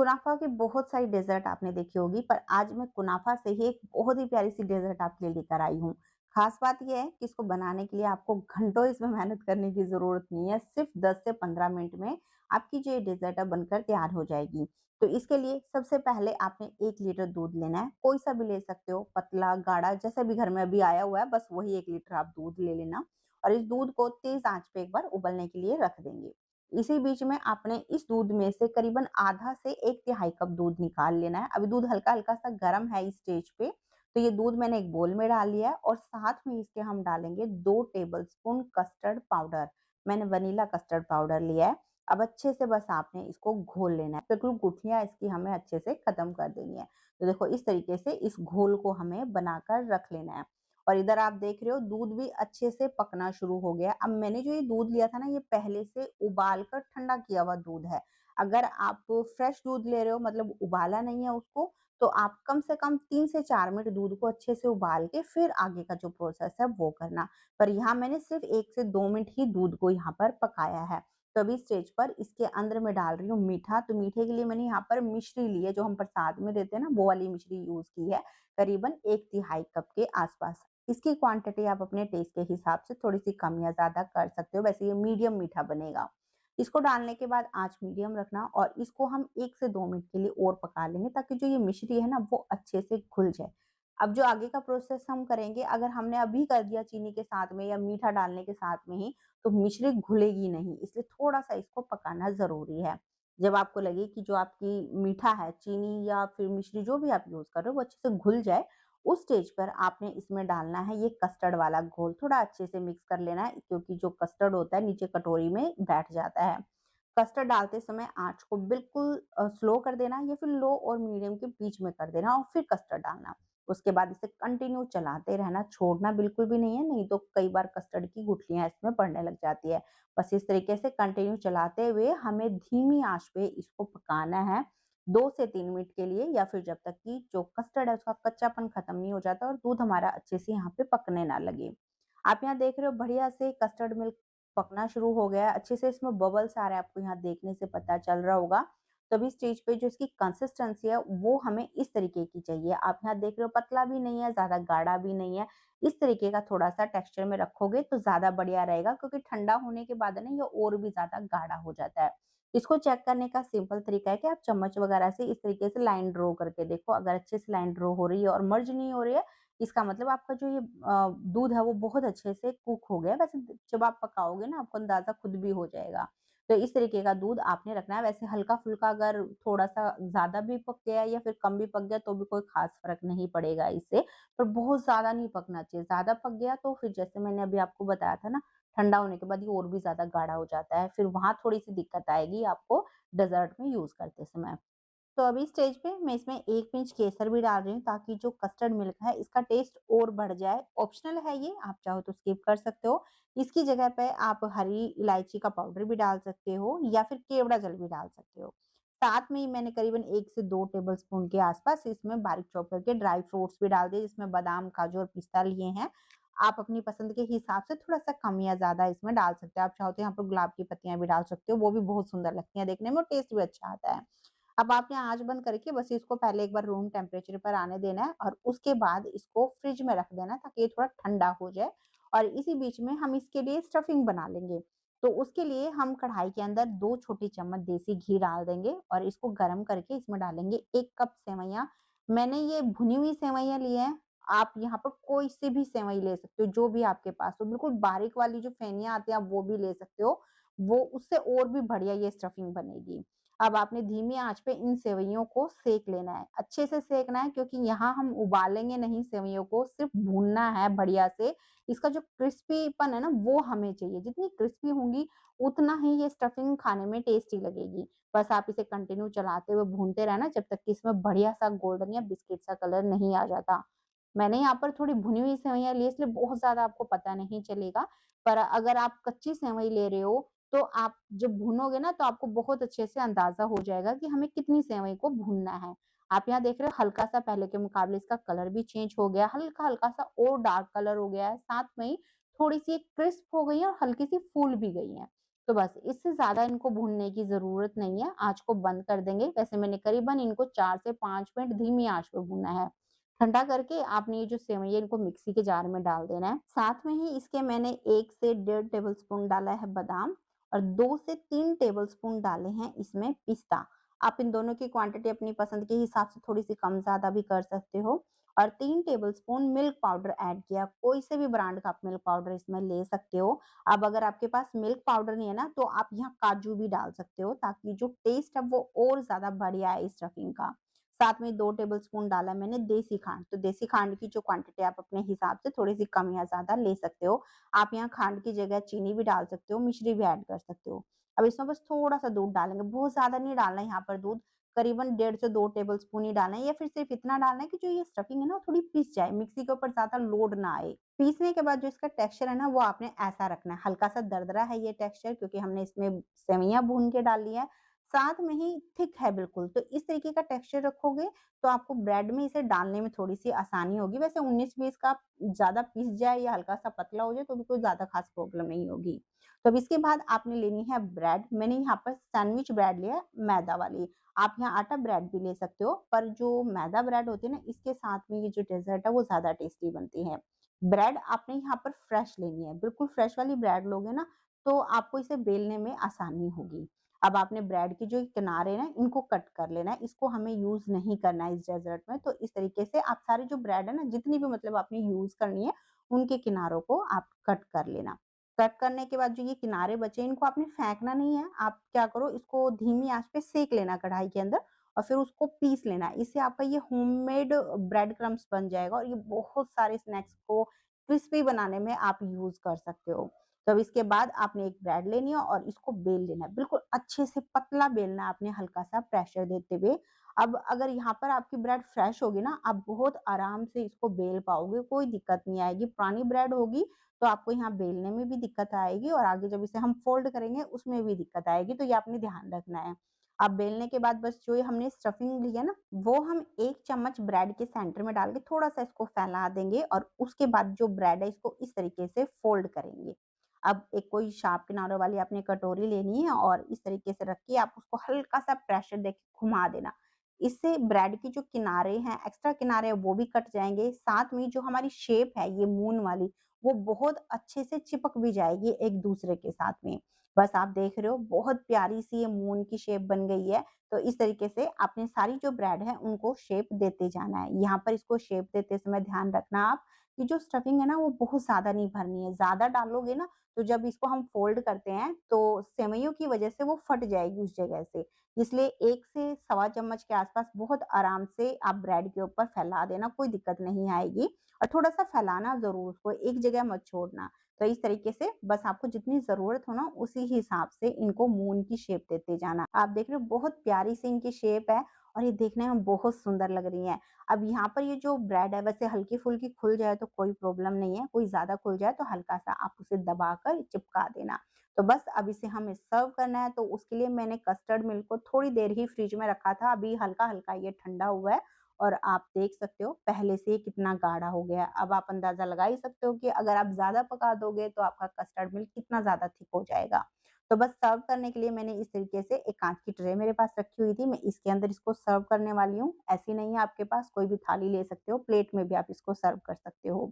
कुनाफा की बहुत सारी डेज़र्ट आपने देखी होगी, पर आज मैं कुनाफा से ही एक बहुत ही प्यारी-सी डेज़र्ट आपके लिए लेकर आई हूँ। ख़ास बात ये है कि इसको बनाने के लिए आपको घंटों इसमें मेहनत करने की ज़रूरत नहीं है, सिर्फ़ 10 से 15 मिनट में आपकी जो ये डेज़र्ट है बनकर तैयार हो जाएगी। तो इसके लिए सबसे पहले आपने 1 लीटर दूध लेना है, कोई-सा भी ले सकते हो, पतला, गाढ़ा जैसा भी घर में अभी आया हुआ है, बस वही 1 लीटर आप दूध ले लेना और इस दूध को तेज़ आँच पे एक बार उबलने के लिए रख देंगे। इसी बीच में आपने इस दूध में से करीबन आधा से 1 तिहाई कप दूध निकाल लेना है। अभी दूध हल्का-हल्का सा गर्म है इस स्टेज पे, तो ये दूध मैंने एक बोल में डाल लिया है और साथ में इसके हम डालेंगे 2 टेबलस्पून कस्टर्ड पाउडर। मैंने वनीला कस्टर्ड पाउडर लिया है। अब अच्छे से बस आपने इसको घोल लेना है, बिल्कुल गुठलियाँ इसकी हमें अच्छे से खत्म कर देनी है। तो देखो इस तरीके से इस घोल को हमें बनाकर रख लेना है। और इधर आप देख रहे हो दूध भी अच्छे से पकना शुरू हो गया। अब मैंने जो ये दूध लिया था ना, ये पहले से उबाल कर ठंडा किया हुआ दूध है। अगर आप फ्रेश दूध ले रहे हो मतलब उबाला नहीं है उसको, तो आप कम से कम 3 से 4 मिनट दूध को अच्छे से उबाल के फिर आगे का जो प्रोसेस है वो करना। पर यहाँ मैंने सिर्फ़ 1 से 2 मिनट ही दूध को यहाँ पर पकाया है। तो अभी स्टेज पर इसके अंदर मैं डाल रही हूँ मीठा, तो मीठे के लिए मैंने यहाँ पर मिश्री ली है, जो हम प्रसाद में देते हैं ना, वो वाली मिश्री यूज़ की है, करीबन 1 तिहाई कप के आस-पास। इसकी क्वांटिटी आप अपने टेस्ट के हिसाब से थोड़ी-सी कम या ज़्यादा कर सकते हो, वैसे ये मीडियम मीठा बनेगा। इसको डालने के बाद आँच मीडियम रखना और इसको हम 1 से 2 मिनट के लिए और पका लेंगे ताकि जो ये मिश्री है ना वो अच्छे से घुल जाए। अब जो आगे का प्रोसेस हम करेंगे, अगर हमने अभी कर दिया चीनी के साथ में या मीठा डालने के साथ में ही, तो मिश्री घुलेगी नहीं, इसलिए थोड़ा-सा इसको पकाना ज़रूरी है। जब आपको लगे कि जो आपकी मीठा है, चीनी या फिर मिश्री जो भी आप यूज़ कर रहे हो वो अच्छे से घुल जाए, उस स्टेज पर आपने इसमें डालना है ये कस्टर्ड वाला घोल। थोड़ा अच्छे से मिक्स कर लेना है क्योंकि जो कस्टर्ड होता है नीचे कटोरी में बैठ जाता है। कस्टर्ड डालते समय आँच को बिल्कुल स्लो कर देना या फिर लो और मीडियम के बीच में कर देना और फिर कस्टर्ड डालना। उसके बाद इसे कंटिन्यू चलाते रहना, छोड़ना बिल्कुल भी नहीं है, नहीं तो कई बार कस्टर्ड की गुठलियाँ इसमें पड़ने लग जाती है। बस इस तरीके से कंटिन्यू चलाते हुए हमें धीमी आँच पे इसको पकाना है 2 से 3 मिनट के लिए, या फिर जब तक कि जो कस्टर्ड है उसका कच्चापन खत्म नहीं हो जाता और दूध हमारा अच्छे से यहाँ पे पकने ना लगे। आप यहाँ देख रहे हो बढ़िया से कस्टर्ड मिल्क पकना शुरू हो गया है, अच्छे से इसमें बबल्स आ रहे हैं, आपको यहाँ देखने से पता चल रहा होगा। तभी स्टेज पे जो इसकी कंसिस्टेंसी है वो हमें इस तरीके की चाहिए। आप यहाँ देख रहे हो पतला भी नहीं है, ज़्यादा गाढ़ा भी नहीं है। इस तरीके का थोड़ा-सा टेक्सचर में रखोगे तो ज़्यादा बढ़िया रहेगा, क्योंकि ठंडा होने के बाद है ना ये और भी ज़्यादा गाढ़ा हो जाता है। इसको चेक करने का सिंपल तरीका है कि आप चम्मच वगैरह से इस तरीके से लाइन ड्रॉ करके देखो। अगर अच्छे से लाइन ड्रॉ हो रही है और मर्ज नहीं हो रही है, इसका मतलब आपका जो ये दूध है वो बहुत अच्छे से कुक हो गया है। वैसे जब आप पकाओगे ना आपको अंदाज़ा खुद भी हो जाएगा। तो इस तरीके का दूध आपने रखना है। वैसे हल्का-फुल्का अगर थोड़ा-सा ज़्यादा भी पक गया या फिर कम भी पक गया तो भी कोई ख़ास फ़र्क नहीं पड़ेगा इससे, पर बहुत ज़्यादा नहीं पकना चाहिए। ज़्यादा पक गया तो फिर जैसे मैंने अभी आपको बताया था ना, ठंडा होने के बाद ये और भी ज़्यादा गाढ़ा हो जाता है। फिर वहाँ थोड़ी-सी दिक्कत आएगी आपको डेज़र्ट में यूज़ करते समय। तो अभी स्टेज पे मैं इसमें 1 पिंच केसर भी डाल रही हूँ ताकि जो कस्टर्ड मिल्क है इसका टेस्ट और बढ़ जाए। ऑप्शनल है ये, आप चाहो तो स्किप कर सकते हो। इसकी जगह पे आप हरी इलायची का पाउडर भी डाल सकते हो या फिर केवड़ा जल भी डाल सकते हो। साथ में ही मैंने करीबन 1 से 2 टेबलस्पून के आसपास इसमें बारीक चॉप करके ड्राई फ्रूट्स भी डाल दिए, जिसमें बादाम, काजू और पिस्ता लिए हैं। आप अपनी पसंद के हिसाब से थोड़ा-सा कम या ज़्यादा इसमें डाल सकते हो। आप चाहो तो यहाँ पर गुलाब की पत्तियाँ भी डाल सकते हो, वो भी बहुत सुंदर लगती हैं देखने में और टेस्ट भी अच्छा आता है। अब आपने आँच बंद करके बस इसको पहले एक बार रूम टेम्परेचर पर आने देना है और उसके बाद इसको फ्रिज में रख देना है ताकि ये थोड़ा ठंडा हो जाए। और इसी बीच में हम इसके लिए स्टफिंग बना लेंगे। तो उसके लिए हम कढ़ाई के अंदर 2 छोटी चम्मच देसी घी डाल देंगे और इसको गरम करके इसमें डालेंगे 1 कप सेवइयाँ। मैंने ये भुनी हुई सेवइयाँ ली हैं। आप यहाँ पर कोई सी भी सेवई ले सकते हो, जो भी आपके पास हो। बिल्कुल बारीक वाली जो फेनियाँ आती हैं आप वो भी ले सकते हो। वो उससे और भी बढ़िया ये स्टफिंग बनेगी। अब आपने धीमी आँच पे इन सेवइयों को सेक लेना है। अच्छे से सेकना है क्योंकि यहाँ हम उबालेंगे नहीं सेवइयों को, सिर्फ़ भूनना है बढ़िया से। इसका जो क्रिस्पीपन है ना वो हमें चाहिए। जितनी क्रिस्पी होंगी उतना ही ये स्टफिंग खाने में टेस्टी लगेगी। बस आप इसे कंटिन्यू चलाते हुए भूनते रहना जब तक कि इसमें बढ़िया-सा गोल्डन या बिस्किट सा कलर नहीं आ जाता। मैंने यहाँ पर थोड़ी भुनी हुई सेवइयाँ ली है इसलिए बहुत ज़्यादा आपको पता नहीं चलेगा। पर अगर आप कच्ची सेवई ले रहे हो तो आप जब भूनोगे ना तो आपको बहुत अच्छे से अंदाज़ा हो जाएगा कि हमें कितनी सेवई को भूनना है। आप यहाँ देख रहे हो हल्का-सा पहले के मुकाबले इसका कलर भी चेंज हो गया, हल्का-हल्का सा और डार्क कलर हो गया है, साथ में ही थोड़ी-सी क्रिस्प हो गई है और हल्की-सी फूल भी गई हैं। तो बस इससे ज़्यादा इनको भूनने की ज़रूरत नहीं है, आँच को बंद कर देंगे। वैसे मैंने करीबन इनको 4 से 5 मिनट धीमी आँच पे भूनना है। ठंडा करके आपने ये जो सेवई है इनको मिक्सी के जार में डाल देना है। साथ में ही इसके मैंने 1 से डेढ़ टेबलस्पून डाला है बादाम और 2 से 3 टेबलस्पून डाले हैं इसमें पिस्ता। आप इन दोनों की क्वांटिटी अपनी पसंद के हिसाब से थोड़ी-सी कम-ज़्यादा भी कर सकते हो। और 3 टेबलस्पून मिल्क पाउडर ऐड किया। कोई से भी ब्रांड का आप मिल्क पाउडर इसमें ले सकते हो। अब अगर आपके पास मिल्क पाउडर नहीं है ना, तो आप यहाँ काजू भी डाल सकते हो ताकि जो टेस्ट है वो और ज़्यादा बढ़िया आए इस स्टफिंग का। साथ में 2 टेबलस्पून डाला मैंने देसी खांड, तो देसी खांड की जो क्वांटिटी आप अपने हिसाब से थोड़ी-सी कम या ज़्यादा ले सकते हो। आप यहाँ खांड की जगह चीनी भी डाल सकते हो, मिश्री भी ऐड कर सकते हो। अब इसमें बस थोड़ा-सा दूध डालेंगे, बहुत ज़्यादा नहीं डालना है यहाँ पर दूध, करीबन डेढ़ से 2 टेबलस्पून ही डालना है या फिर सिर्फ इतना डालना है कि जो ये स्टफिंग है ना, वो थोड़ी पिस जाए, मिक्सी के ऊपर ज़्यादा लोड ना आए। पीसने के बाद जो इसका टेक्सचर है ना, वो आपने ऐसा रखना है, हल्का-सा दरदरा है ये टेक्सचर क्योंकि हमने इसमें सेवइयाँ भून के डाली है, साथ में ही थिक है बिल्कुल। तो इस तरीके का टेक्सचर रखोगे, तो आपको ब्रेड में इसे डालने में थोड़ी-सी आसानी होगी। वैसे 19-20 का ज़्यादा पिस जाए या हल्का-सा पतला हो जाए, तो भी कोई ज़्यादा ख़ास प्रॉब्लम नहीं होगी। तो अब इसके बाद आपने लेनी है ब्रेड, मैंने यहाँ पर सैंडविच ब्रेड लिया है मैदा वाली। आप यहाँ आटा ब्रेड भी ले सकते हो, पर जो मैदा ब्रेड होती है ना, इसके साथ में ये जो डेज़र्ट है, वो ज़्यादा टेस्टी बनती है। ब्रेड आपने यहाँ पर फ्रेश लेनी है, बिल्कुल फ्रेश वाली ब्रेड लोगे ना, तो आपको इसे बेलने में आसानी होगी। अब आपने ब्रेड के जो किनारे ना, इनको कट कर लेना है, इसको हमें यूज़ नहीं करना है इस डेज़र्ट में। तो इस तरीके से आप सारे जो ब्रेड है ना, जितनी भी मतलब आपने यूज़ करनी है, उनके किनारों को आप कट कर लेना। कट करने के बाद जो ये किनारे बचे, इनको आपने फेंकना नहीं है, आप क्या करो इसको धीमी आँच पे सेंक लेना कढ़ाई के अंदर और फिर उसको पीस लेना है। इससे आपका ये होममेड ब्रेड क्रम्ब्स बन जाएगा और ये बहुत सारे स्नैक्स को क्रिस्पी बनाने में आप यूज़ कर सकते हो। तो अब इसके बाद आपने एक ब्रेड लेनी है और इसको बेल लेना है। बिल्कुल अच्छे से पतला बेलना है आपने हल्का-सा प्रेशर देते हुए। अब अगर यहाँ पर आपकी ब्रेड फ्रेश होगी ना, आप बहुत आराम से इसको बेल पाओगे, कोई दिक्कत नहीं आएगी। पुरानी ब्रेड होगी तो आपको यहाँ बेलने में भी दिक्कत आएगी और आगे जब इसे हम फ़ोल्ड करेंगे उसमें भी दिक्कत आएगी, तो ये आपने ध्यान रखना है। अब बेलने के बाद बस जो ये हमने स्टफिंग ली है ना, वो हम 1 चम्मच ब्रेड के सेंटर में डाल के थोड़ा-सा इसको फैला देंगे और उसके बाद जो ब्रेड है इसको इस तरीके से फ़ोल्ड करेंगे। अब एक कोई शार्प किनारों वाली आपने कटोरी लेनी है और इस तरीके से रख के आप उसको हल्का-सा प्रेशर देके घुमा देना। इससे ब्रेड के जो किनारे हैं, एक्स्ट्रा किनारे हैं वो भी कट जाएँगे, साथ में जो हमारी शेप है ये मून वाली, वो बहुत अच्छे से चिपक भी जाएगी एक-दूसरे के साथ में। बस आप देख रहे हो बहुत प्यारी-सी ये मून की शेप बन गई है। तो इस तरीके से आपने सारी जो ब्रेड है उनको शेप देते जाना है। यहाँ पर इसको शेप देते समय ध्यान रखना आप कि जो स्टफिंग है ना वो बहुत ज़्यादा नहीं भरनी है। ज़्यादा डालोगे ना तो जब इसको हम फ़ोल्ड करते हैं तो सेवइयों की वज़ह से वो फट जाएगी उस जगह से। इसलिए 1 से सवा चम्मच के आस-पास बहुत आराम से आप ब्रेड के ऊपर फैला देना, कोई दिक्कत नहीं आएगी और थोड़ा-सा फैलाना ज़रूर उसको, एक जगह मत छोड़ना। तो इस तरीके से बस आपको जितनी ज़रूरत हो ना उसी हिसाब से इनको मून की शेप देते जाना। आप देख रहे हो बहुत प्यारी सी इनकी शेप है और ये देखने में बहुत सुंदर लग रही हैं। अब यहाँ पर ये जो ब्रेड है वैसे हल्की-फुल्की खुल जाए तो कोई प्रॉब्लम नहीं है, कोई ज़्यादा खुल जाए तो हल्का-सा आप उसे दबाकर चिपका देना। तो बस अब इसे हमें सर्व करना है तो उसके लिए मैंने कस्टर्ड मिल्क को थोड़ी देर ही फ्रिज में रखा था, अभी हल्का-हल्का ये ठंडा हुआ है और आप देख सकते हो पहले से कितना गाढ़ा हो गया है। अब आप अंदाज़ा लगा ही सकते हो कि अगर आप ज़्यादा पका दोगे तो आपका कस्टर्ड मिल्क कितना ज़्यादा थिक हो जाएगा। तो बस सर्व करने के लिए मैंने इस तरीके से एक काँच की ट्रे मेरे पास रखी हुई थी, मैं इसके अंदर इसको सर्व करने वाली हूँ। ऐसी नहीं है आपके पास कोई भी थाली ले सकते हो, प्लेट में भी आप इसको सर्व कर सकते हो।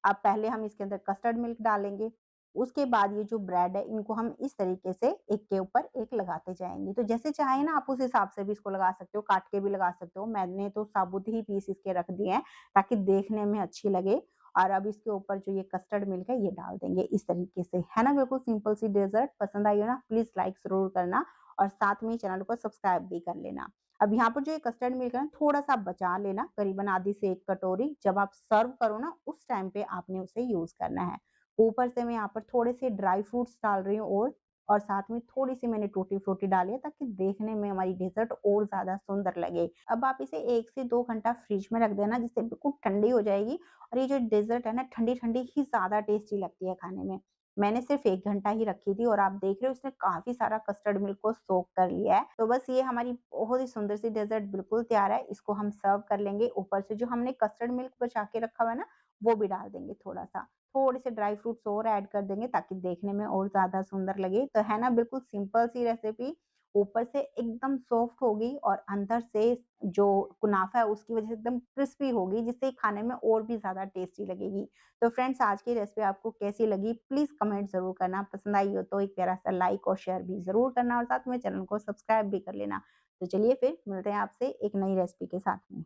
अब पहले हम इसके अंदर कस्टर्ड मिल्क डालेंगे, उसके बाद ये जो ब्रेड है इनको हम इस तरीके से एक के ऊपर एक लगाते जाएँगे। तो जैसे चाहे ना आप उस हिसाब से भी इसको लगा सकते हो, काट के भी लगा सकते हो। मैंने तो साबुत ही पीस इसके रख दिए हैं ताकि देखने में अच्छी लगे और अब इसके ऊपर जो ये कस्टर्ड मिल्क है ये डाल देंगे इस तरीके से। है ना बिल्कुल सिंपल सी डेज़र्ट पसंद आई हो ना? प्लीज़ लाइक ज़रूर करना और साथ में चैनल को सब्सक्राइब भी कर लेना। अब यहाँ पर जो ये कस्टर्ड मिल्क है ना थोड़ा-सा बचा लेना, करीबन आधी से 1 कटोरी। जब आप सर्व करो ना उस टाइम पे आपने उसे यूज़ करना है। ऊपर से मैं यहाँ पर थोड़े से ड्राई फ्रूट्स डाल रही हूँ और साथ में थोड़ी-सी मैंने टूटी फ्रूटी डाली है ताकि देखने में हमारी डेज़र्ट और ज़्यादा सुंदर लगे। अब आप इसे 1 से 2 घंटा फ्रिज में रख देना जिससे बिल्कुल ठंडी हो जाएगी और ये जो डेज़र्ट है ना ठंडी-ठंडी ही ज़्यादा टेस्टी लगती है खाने में। मैंने सिर्फ़ 1 घंटा ही रखी थी और आप देख रहे हो इसने काफ़ी सारा कस्टर्ड मिल्क को सोक कर लिया है। तो बस ये हमारी बहुत ही सुंदर सी डेज़र्ट बिल्कुल तैयार है। इसको हम सर्व कर लेंगे। ऊपर से जो हमने कस्टर्ड मिल्क बचा के रखा हुआ है ना वो भी डाल देंगे थोड़ा-सा। थोड़े से ड्राई फ्रूट्स और ऐड कर देंगे ताकि देखने में और ज़्यादा सुंदर लगे। तो है ना बिल्कुल सिंपल सी रेसिपी, ऊपर से एकदम सॉफ्ट होगी और अंदर से जो कुनाफा है उसकी वज़ह से एकदम क्रिस्पी होगी, जिससे खाने में और भी ज़्यादा टेस्टी लगेगी। तो फ्रेंड्स, आज की रेसिपी आपको कैसी लगी प्लीज़ कमेंट ज़रूर करना। पसंद आई हो तो एक प्यारा-सा लाइक और शेयर भी ज़रूर करना और साथ में चैनल को सब्सक्राइब भी कर लेना। तो चलिए फिर मिलते हैं आपसे एक नई रेसिपी के साथ में।